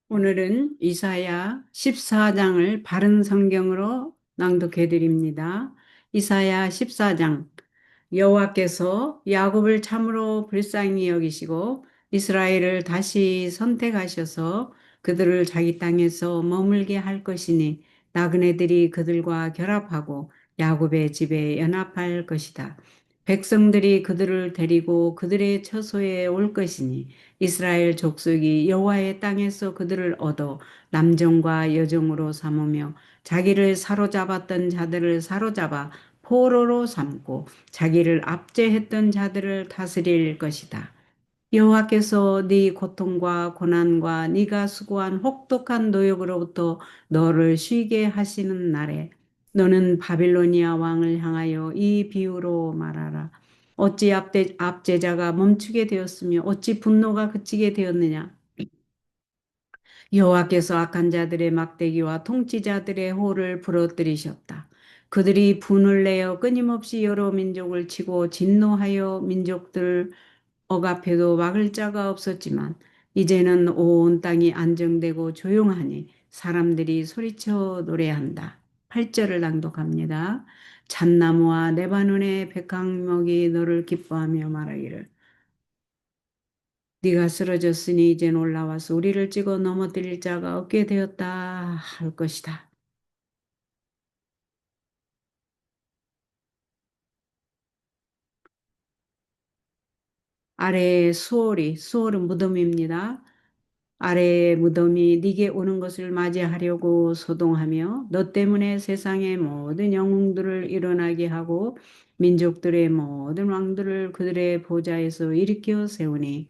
오늘은 이사야 14장을 바른 성경으로 낭독해 드립니다. 이사야 14장. 여호와께서 야곱을 참으로 불쌍히 여기시고 이스라엘을 다시 선택하셔서 그들을 자기 땅에서 머물게 할 것이니 나그네들이 그들과 결합하고 야곱의 집에 연합할 것이다. 백성들이 그들을 데리고 그들의 처소에 올 것이니 이스라엘 족속이 여호와의 땅에서 그들을 얻어 남정과 여정으로 삼으며 자기를 사로잡았던 자들을 사로잡아 포로로 삼고 자기를 압제했던 자들을 다스릴 것이다. 여호와께서 네 고통과 고난과 네가 수고한 혹독한 노역으로부터 너를 쉬게 하시는 날에 너는 바빌로니아 왕을 향하여 이 비유로 말하라. 어찌 압제자가 멈추게 되었으며 어찌 분노가 그치게 되었느냐. 여호와께서 악한 자들의 막대기와 통치자들의 호를 부러뜨리셨다. 그들이 분을 내어 끊임없이 여러 민족을 치고 진노하여 민족들 억압해도 막을 자가 없었지만 이제는 온 땅이 안정되고 조용하니 사람들이 소리쳐 노래한다. 8절을 낭독합니다. 잣나무와 레바논의 백향목이 너를 기뻐하며 말하기를 네가 쓰러졌으니 이젠 올라와서 우리를 찍어 넘어뜨릴 자가 없게 되었다 할 것이다. 아래에 수월은 무덤입니다. 아래의 무덤이 네게 오는 것을 맞이하려고 소동하며 너 때문에 세상의 모든 영웅들을 일어나게 하고 민족들의 모든 왕들을 그들의 보좌에서 일으켜 세우니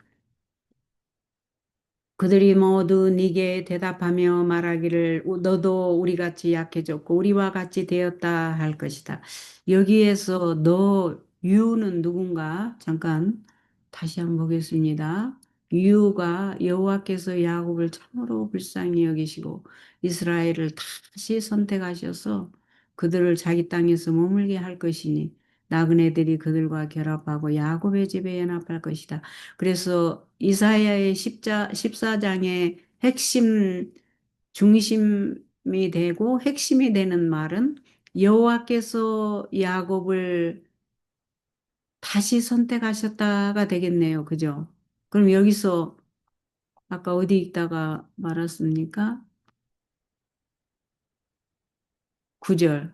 그들이 모두 네게 대답하며 말하기를 너도 우리같이 약해졌고 우리와 같이 되었다 할 것이다. 여기에서 너 유는 누군가? 잠깐 다시 한번 보겠습니다. 유가 여호와께서 야곱을 참으로 불쌍히 여기시고 이스라엘을 다시 선택하셔서 그들을 자기 땅에서 머물게 할 것이니 나그네들이 그들과 결합하고 야곱의 집에 연합할 것이다. 그래서 이사야의 14장의 핵심 중심이 되고 핵심이 되는 말은 여호와께서 야곱을 다시 선택하셨다가 되겠네요. 그죠? 그럼 여기서 아까 어디 있다가 말았습니까? 9절.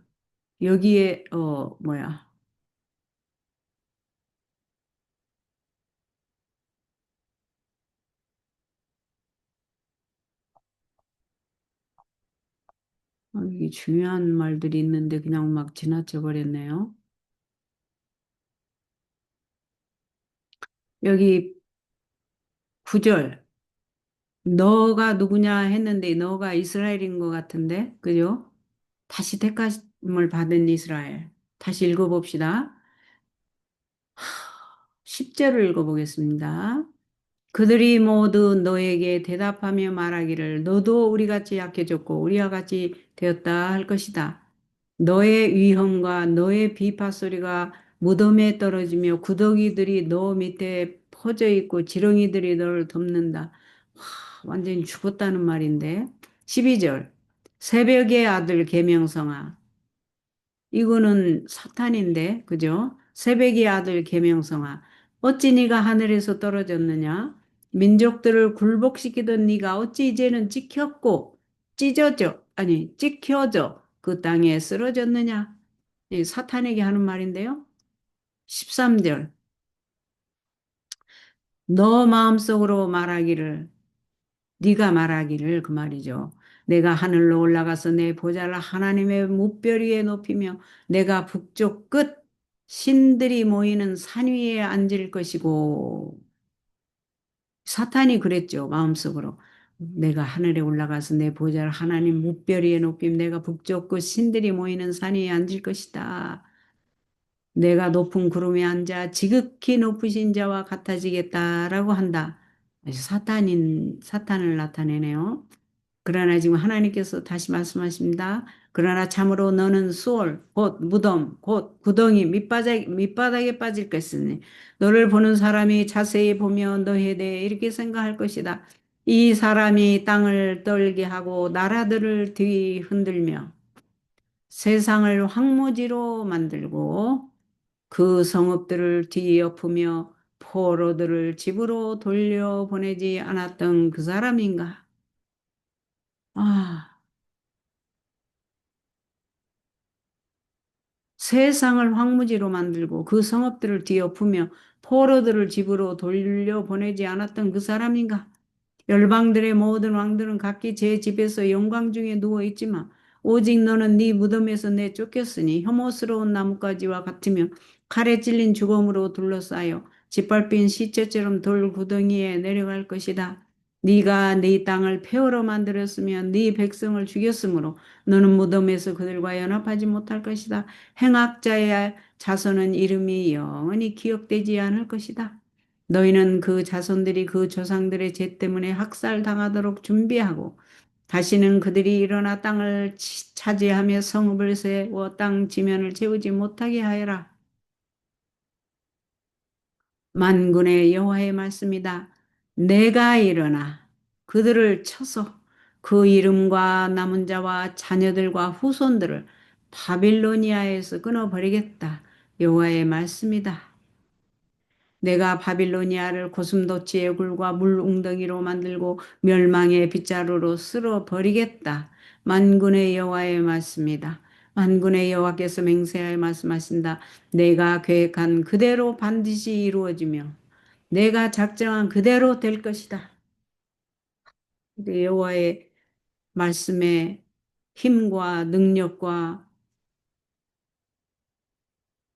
여기에 뭐야? 이게 중요한 말들이 있는데 그냥 막 지나쳐 버렸네요. 여기 9절. 너가 누구냐 했는데 너가 이스라엘인 것 같은데, 그죠? 다시 택함을 받은 이스라엘. 다시 읽어봅시다. 10절을 읽어보겠습니다. 그들이 모두 너에게 대답하며 말하기를 너도 우리같이 약해졌고 우리와 같이 되었다 할 것이다. 너의 위험과 너의 비파 소리가 무덤에 떨어지며 구더기들이 너 밑에 퍼져 있고 지렁이들이 너를 덮는다. 와, 완전히 죽었다는 말인데. 12절. 새벽의 아들 계명성아. 이거는 사탄인데, 그죠? 새벽의 아들 계명성아. 어찌 네가 하늘에서 떨어졌느냐? 민족들을 굴복시키던 네가 어찌 이제는 찍혀져 그 땅에 쓰러졌느냐? 이 사탄에게 하는 말인데요. 13절. 너 마음속으로 말하기를 네가 말하기를 그 말이죠. 내가 하늘로 올라가서 내 보좌를 하나님의 무별 위에 높이며 내가 북쪽 끝 신들이 모이는 산 위에 앉을 것이고 사탄이 그랬죠. 마음속으로. 내가 하늘에 올라가서 내 보좌를 하나님 무별 위에 높이며 내가 북쪽 끝 신들이 모이는 산 위에 앉을 것이다. 내가 높은 구름에 앉아 지극히 높으신 자와 같아지겠다라고 한다. 아주 사탄을 나타내네요. 그러나 지금 하나님께서 다시 말씀하십니다. 그러나 참으로 너는 수월, 곧 무덤, 곧 구덩이 밑바닥에 빠질 것이니 너를 보는 사람이 자세히 보며 너에 대해 이렇게 생각할 것이다. 이 사람이 땅을 떨게 하고 나라들을 뒤흔들며 세상을 황무지로 만들고 그 성읍들을 뒤엎으며 포로들을 집으로 돌려보내지 않았던 그 사람인가? 아, 세상을 황무지로 만들고 그 성읍들을 뒤엎으며 포로들을 집으로 돌려보내지 않았던 그 사람인가? 열방들의 모든 왕들은 각기 제 집에서 영광 중에 누워 있지만 오직 너는 네 무덤에서 내쫓겼으니 혐오스러운 나뭇가지와 같으며 칼에 찔린 죽음으로 둘러싸여 짓밟힌 시체처럼 돌 구덩이에 내려갈 것이다. 네가 네 땅을 폐허로 만들었으며 네 백성을 죽였으므로 너는 무덤에서 그들과 연합하지 못할 것이다. 행악자의 자손은 이름이 영원히 기억되지 않을 것이다. 너희는 그 자손들이 그 조상들의 죄 때문에 학살당하도록 준비하고 다시는 그들이 일어나 땅을 차지하며 성읍을 세워 땅 지면을 채우지 못하게 하여라. 만군의 여호와의 말씀이다. 내가 일어나 그들을 쳐서 그 이름과 남은 자와 자녀들과 후손들을 바빌로니아에서 끊어버리겠다. 여호와의 말씀이다. 내가 바빌로니아를 고슴도치의 굴과 물웅덩이로 만들고 멸망의 빗자루로 쓸어 버리겠다. 만군의 여호와의 말씀이다. 만군의 여호와께서 맹세하여 말씀하신다. 내가 계획한 그대로 반드시 이루어지며 내가 작정한 그대로 될 것이다. 근데 여호와의 말씀의 힘과 능력과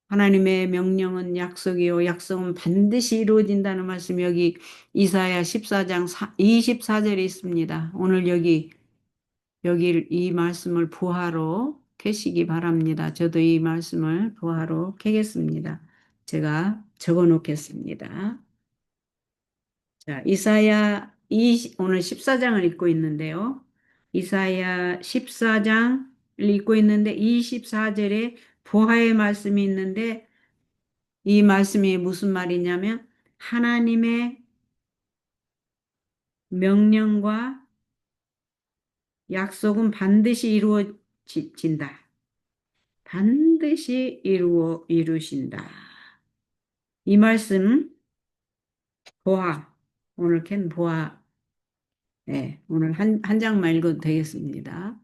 하나님의 명령은 약속이요. 약속은 반드시 이루어진다는 말씀이 여기 이사야 14장 24절에 있습니다. 오늘 여기 이 말씀을 부하로 캐시기 바랍니다. 저도 이 말씀을 부하로 캐겠습니다. 제가 적어 놓겠습니다. 자, 오늘 14장을 읽고 있는데요. 이사야 14장을 읽고 있는데 24절에 부하의 말씀이 있는데 이 말씀이 무슨 말이냐면 하나님의 명령과 약속은 반드시 이루어진다. 반드시 이루신다. 이 말씀 보아 오늘 캔 보아 네, 오늘 한 장만 읽어도 되겠습니다.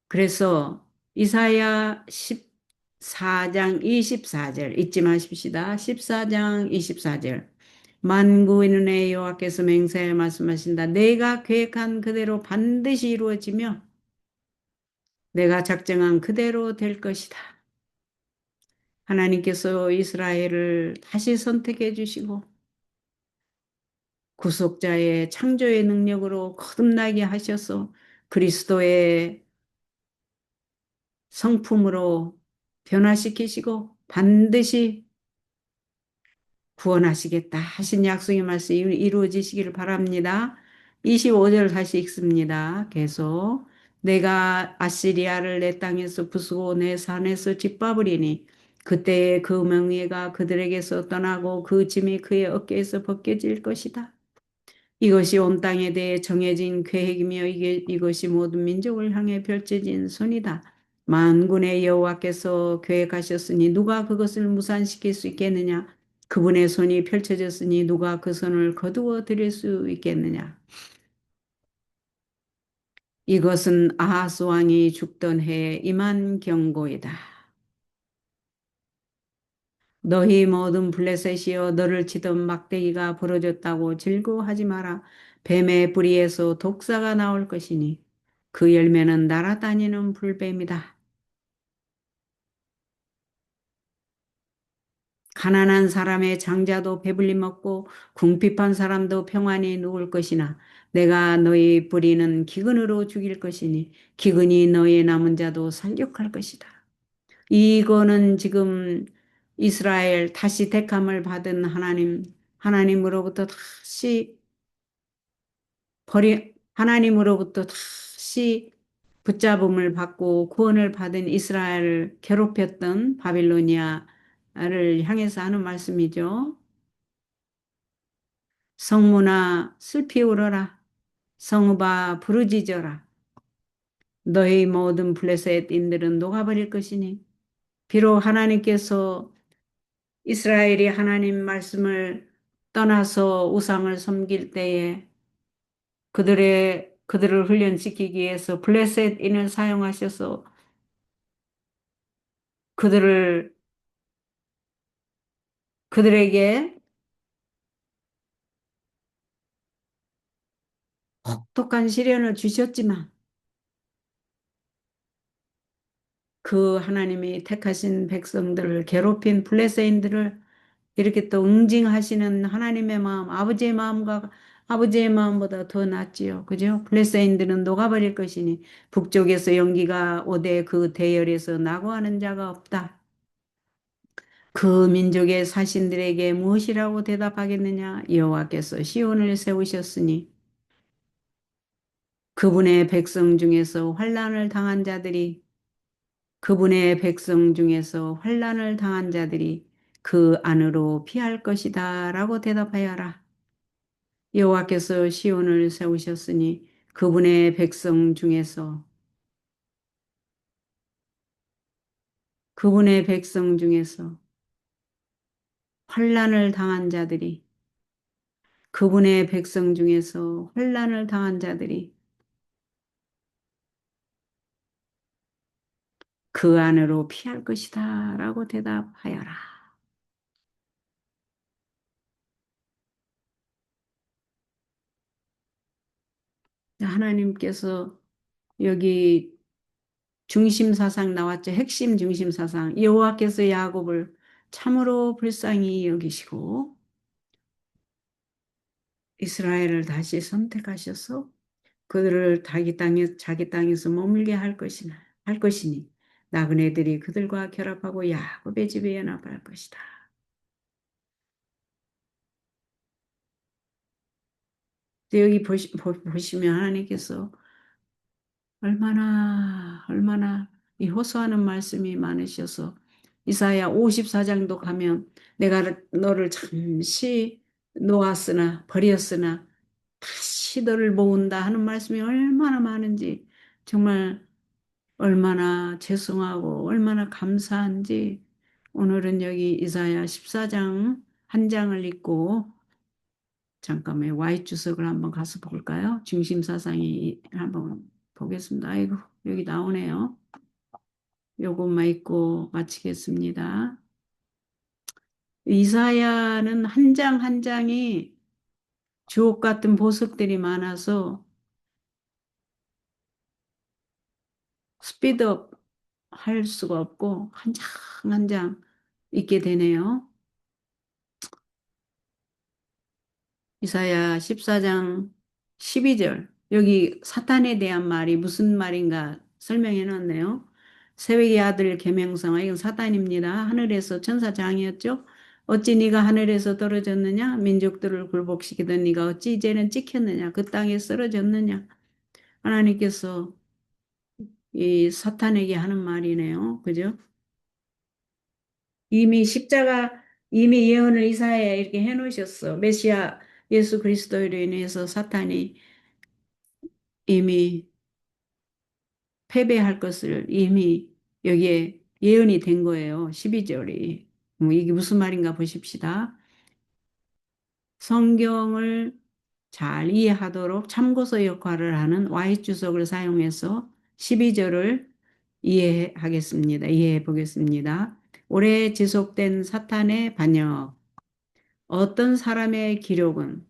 그래서 이사야 14장 24절 잊지 마십시다. 14장 24절 만군의 여호와께서 맹세하여 말씀하신다. 내가 계획한 그대로 반드시 이루어지며 내가 작정한 그대로 될 것이다. 하나님께서 이스라엘을 다시 선택해 주시고 구속자의 창조의 능력으로 거듭나게 하셔서 그리스도의 성품으로 변화시키시고 반드시 구원하시겠다 하신 약속의 말씀이 이루어지시기를 바랍니다. 25절 다시 읽습니다. 계속 내가 아시리아를 내 땅에서 부수고 내 산에서 짓밟으리니 그때의 그 명예가 그들에게서 떠나고 그 짐이 그의 어깨에서 벗겨질 것이다. 이것이 온 땅에 대해 정해진 계획이며 이것이 모든 민족을 향해 펼쳐진 손이다. 만군의 여호와께서 계획하셨으니 누가 그것을 무산시킬 수 있겠느냐? 그분의 손이 펼쳐졌으니 누가 그 손을 거두어 들일 수 있겠느냐? 이것은 아하스 왕이 죽던 해에 임한 경고이다. 너희 모든 블레셋이여 너를 치던 막대기가 부러졌다고 즐거워하지 마라. 뱀의 뿌리에서 독사가 나올 것이니 그 열매는 날아다니는 불뱀이다. 가난한 사람의 장자도 배불리 먹고 궁핍한 사람도 평안히 누울 것이나 내가 너희 뿌리는 기근으로 죽일 것이니 기근이 너희 남은 자도 살육할 것이다. 이거는 지금 이스라엘 다시 택함을 받은 하나님으로부터 하나님으로부터 다시 붙잡음을 받고 구원을 받은 이스라엘을 괴롭혔던 바빌로니아를 향해서 하는 말씀이죠. 성문아 슬피 울어라. 성읍아 부르짖어라. 너희 모든 블레셋인들은 녹아버릴 것이니 비록 하나님께서 이스라엘이 하나님 말씀을 떠나서 우상을 섬길 때에 그들을 훈련시키기 위해서 블레셋인을 사용하셔서 그들을 그들에게 혹독한 시련을 주셨지만 그 하나님이 택하신 백성들을 괴롭힌 블레셋인들을 이렇게 또 응징하시는 하나님의 마음, 아버지의 마음보다 더 낫지요. 그죠? 블레셋인들은 녹아버릴 것이니 북쪽에서 연기가 오되 그 대열에서 나고하는 자가 없다. 그 민족의 사신들에게 무엇이라고 대답하겠느냐? 여호와께서 시온을 세우셨으니 그분의 백성 중에서 환난을 당한 자들이 그분의 백성 중에서 환난을 당한 자들이 그 안으로 피할 것이다 라고 대답하여라. 여호와께서 시온을 세우셨으니 그분의 백성 중에서 그분의 백성 중에서 환난을 당한 자들이 그분의 백성 중에서 환난을 당한 자들이 그 안으로 피할 것이다 라고 대답하여라. 하나님께서 여기 중심 사상 나왔죠. 핵심 중심 사상. 여호와께서 야곱을 참으로 불쌍히 여기시고 이스라엘을 다시 선택하셔서 그들을 자기 땅에서 머물게 할 것이니 나그네들이 그들과 결합하고 야곱의 집에 연합할 것이다. 여기 보시면 하나님께서 얼마나 이 호소하는 말씀이 많으셔서 이사야 54장도 가면 내가 너를 잠시 놓았으나 버렸으나 다시 너를 모은다 하는 말씀이 얼마나 많은지 정말 얼마나 죄송하고 얼마나 감사한지 오늘은 여기 이사야 14장 한 장을 읽고 잠깐만 Y 주석을 한번 가서 볼까요? 중심 사상이 한번 보겠습니다. 아이고 여기 나오네요. 요것만 읽고 마치겠습니다. 이사야는 한 장 한 장이 주옥 같은 보석들이 많아서 스피드업 할 수가 없고 한 장 한 장 읽게 되네요. 이사야 14장 12절 여기 사탄에 대한 말이 무슨 말인가 설명해 놨네요. 세위의 아들 계명성아 이건 사탄입니다. 하늘에서 천사장이었죠. 어찌 네가 하늘에서 떨어졌느냐 민족들을 굴복시키던 네가 어찌 이제는 찍혔느냐 그 땅에 쓰러졌느냐 하나님께서 이 사탄에게 하는 말이네요. 그죠? 이미 십자가 이미 예언을 이사야에 이렇게 해놓으셨어. 메시아 예수 그리스도로 인해서 사탄이 이미 패배할 것을 이미 여기에 예언이 된 거예요. 12절이. 이게 무슨 말인가 보십시다. 성경을 잘 이해하도록 참고서 역할을 하는 Y주석을 사용해서 12절을 이해하겠습니다. 이해해 보겠습니다. 오래 지속된 사탄의 반역. 어떤 사람의 기록은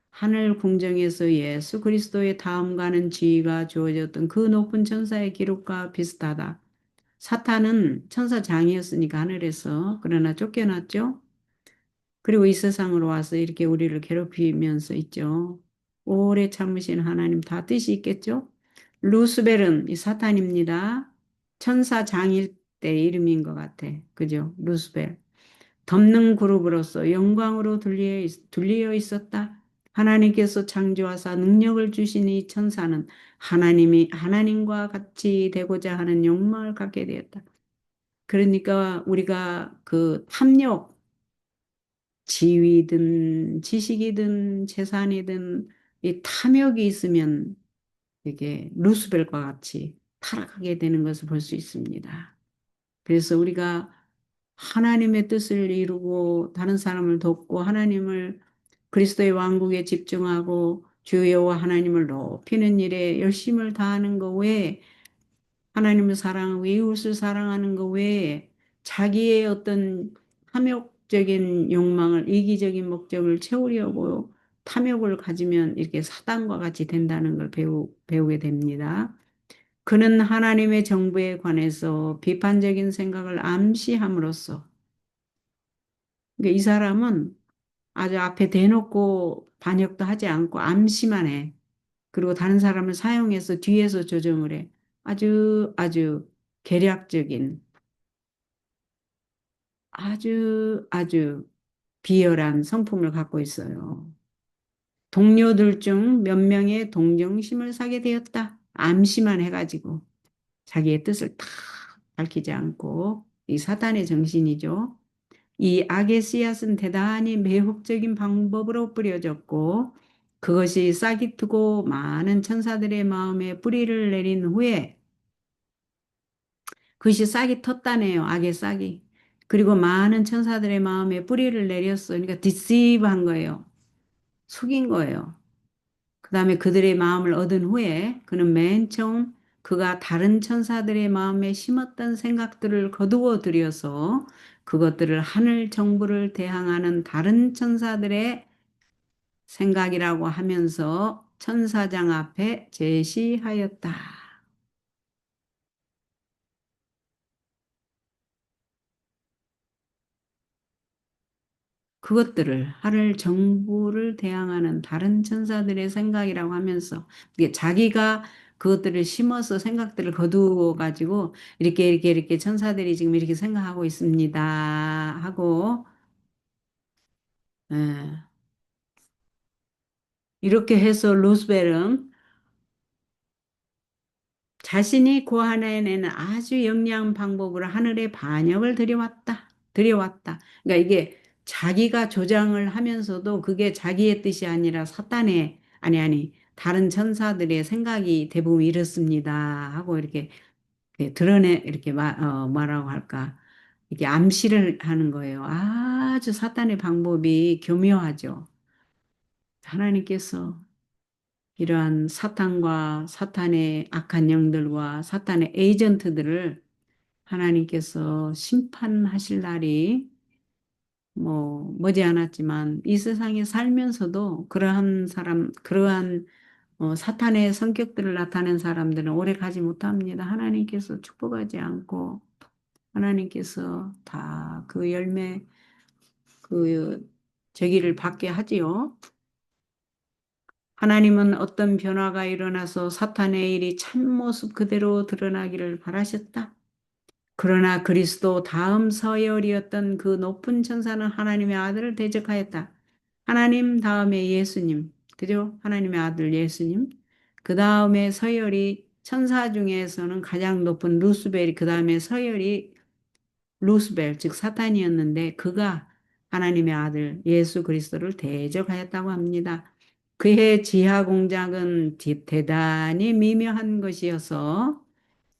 하늘 궁정에서 예수 그리스도의 다음가는 지위가 주어졌던 그 높은 천사의 기록과 비슷하다. 사탄은 천사장이었으니까 하늘에서 그러나 쫓겨났죠. 그리고 이 세상으로 와서 이렇게 우리를 괴롭히면서 있죠. 오래 참으신 하나님 다 뜻이 있겠죠. 루스벨은 이 사탄입니다. 천사장일 때 이름인 것 같아. 그죠? 루스벨. 덮는 그룹으로서 영광으로 둘리어 있었다. 하나님께서 창조하사 능력을 주신 이 천사는 하나님과 같이 되고자 하는 욕망을 갖게 되었다. 그러니까 우리가 그 탐욕, 지위든 지식이든 재산이든 이 탐욕이 있으면 이게 루스벨과 같이 타락하게 되는 것을 볼 수 있습니다. 그래서 우리가 하나님의 뜻을 이루고 다른 사람을 돕고 하나님을 그리스도의 왕국에 집중하고 주 여호와 하나님을 높이는 일에 열심을 다하는 것 외에 하나님을 사랑하고 이웃을 사랑하는 것 외에 자기의 어떤 탐욕적인 욕망을 이기적인 목적을 채우려고 탐욕을 가지면 이렇게 사단과 같이 된다는 걸 배우게 됩니다. 그는 하나님의 정부에 관해서 비판적인 생각을 암시함으로써 그러니까 이 사람은 아주 앞에 대놓고 반역도 하지 않고 암시만 해. 그리고 다른 사람을 사용해서 뒤에서 조정을 해. 아주 아주 계략적인 아주 비열한 성품을 갖고 있어요. 동료들 중 몇 명의 동정심을 사게 되었다. 암시만 해가지고 자기의 뜻을 다 밝히지 않고 이 사단의 정신이죠. 이 악의 씨앗은 대단히 매혹적인 방법으로 뿌려졌고 그것이 싹이 트고 많은 천사들의 마음에 뿌리를 내린 후에 그것이 싹이 텄다네요. 악의 싹이. 그리고 많은 천사들의 마음에 뿌리를 내렸어. 그러니까 deceive 한 거예요. 속인 거예요. 그 다음에 그들의 마음을 얻은 후에 그는 맨 처음 그가 다른 천사들의 마음에 심었던 생각들을 거두어 들여서 그것들을 하늘 정부를 대항하는 다른 천사들의 생각이라고 하면서 천사장 앞에 제시하였다. 그것들을 하늘 정부를 대항하는 다른 천사들의 생각이라고 하면서 이게 자기가 그것들을 심어서 생각들을 거두어 가지고 이렇게 천사들이 지금 이렇게 생각하고 있습니다 하고 예, 이렇게 해서 루스벨은 자신이 고안해내는 아주 영리한 방법으로 하늘의 반역을 들여왔다. 그러니까 이게 자기가 조장을 하면서도 그게 자기의 뜻이 아니라 사탄의, 다른 천사들의 생각이 대부분 이렇습니다. 하고 이렇게 이렇게 말하고 할까. 이렇게 암시를 하는 거예요. 아주 사탄의 방법이 교묘하죠. 하나님께서 이러한 사탄과 사탄의 악한 영들과 사탄의 에이전트들을 하나님께서 심판하실 날이 머지않았지만 이 세상에 살면서도 그러한 사탄의 성격들을 나타낸 사람들은 오래 가지 못합니다. 하나님께서 축복하지 않고 하나님께서 다 그 열매, 그 저기를 받게 하지요. 하나님은 어떤 변화가 일어나서 사탄의 일이 참모습 그대로 드러나기를 바라셨다. 그러나 그리스도 다음 서열이었던 그 높은 천사는 하나님의 아들을 대적하였다. 하나님 다음에 예수님, 그죠? 하나님의 아들 예수님. 그 다음에 서열이 천사 중에서는 가장 높은 루스벨이 그 다음에 서열이 루스벨, 즉 사탄이었는데 그가 하나님의 아들 예수 그리스도를 대적하였다고 합니다. 그의 지하 공작은 대단히 미묘한 것이어서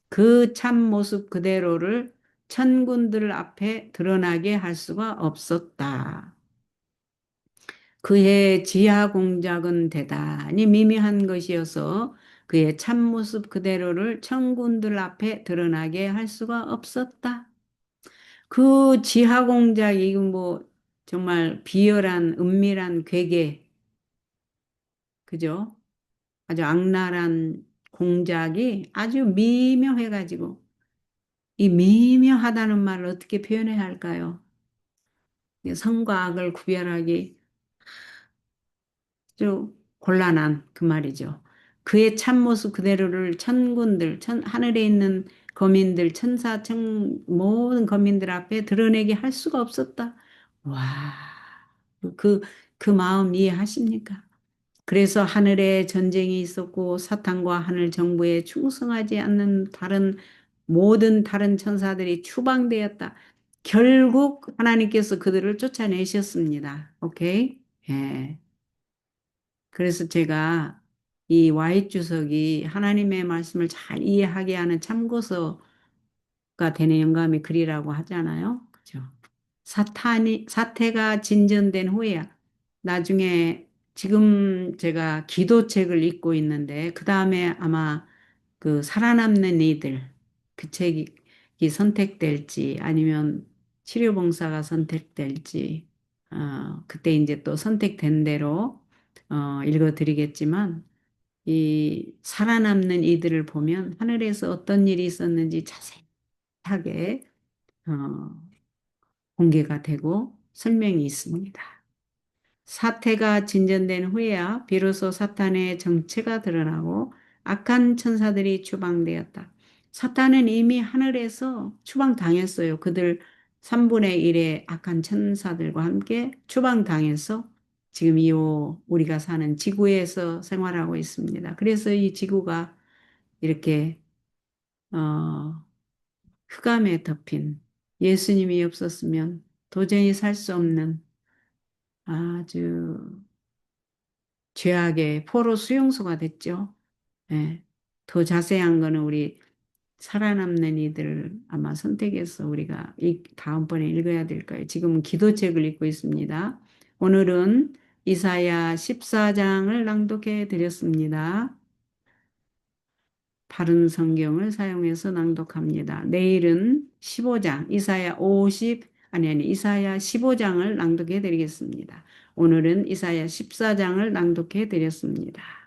그 참 모습 그대로를 천군들 앞에 드러나게 할 수가 없었다. 그의 지하 공작은 대단히 미묘한 것이어서 그의 참모습 그대로를 천군들 앞에 드러나게 할 수가 없었다. 그 지하 공작이 정말 비열한 은밀한 괴계, 그죠? 아주 악랄한 공작이 아주 미묘해가지고 이 미묘하다는 말을 어떻게 표현해야 할까요? 선과 악을 구별하기 아주 곤란한 그 말이죠. 그의 참모습 그대로를 하늘에 있는 거민들, 모든 거민들 앞에 드러내게 할 수가 없었다. 와, 그, 그 마음 이해하십니까? 그래서 하늘에 전쟁이 있었고 사탄과 하늘 정부에 충성하지 않는 모든 다른 천사들이 추방되었다. 결국 하나님께서 그들을 쫓아내셨습니다. 오케이? 예. 그래서 제가 이 와이 주석이 하나님의 말씀을 잘 이해하게 하는 참고서가 되는 영감의 글이라고 하잖아요. 그죠? 사태가 진전된 후에야 나중에 지금 제가 기도책을 읽고 있는데 그 다음에 아마 그 살아남는 이들 그 책이 선택될지 아니면 치료봉사가 선택될지 그때 이제 또 선택된 대로 읽어드리겠지만 이 살아남는 이들을 보면 하늘에서 어떤 일이 있었는지 자세하게 어, 공개가 되고 설명이 있습니다. 사태가 진전된 후에야 비로소 사탄의 정체가 드러나고 악한 천사들이 추방되었다. 사탄은 이미 하늘에서 추방당했어요. 그들 3분의 1의 악한 천사들과 함께 추방당해서 지금 이 우리가 사는 지구에서 생활하고 있습니다. 그래서 이 지구가 이렇게 어, 흑암에 덮인 예수님이 없었으면 도저히 살 수 없는 아주 죄악의 포로 수용소가 됐죠. 예. 더 자세한 거는 우리 살아남는 이들을 아마 선택해서 우리가 다음번에 읽어야 될 거예요. 지금은 기도책을 읽고 있습니다. 오늘은 이사야 14장을 낭독해 드렸습니다. 바른 성경을 사용해서 낭독합니다. 내일은 15장, 이사야 15장을 낭독해 드리겠습니다. 오늘은 이사야 14장을 낭독해 드렸습니다.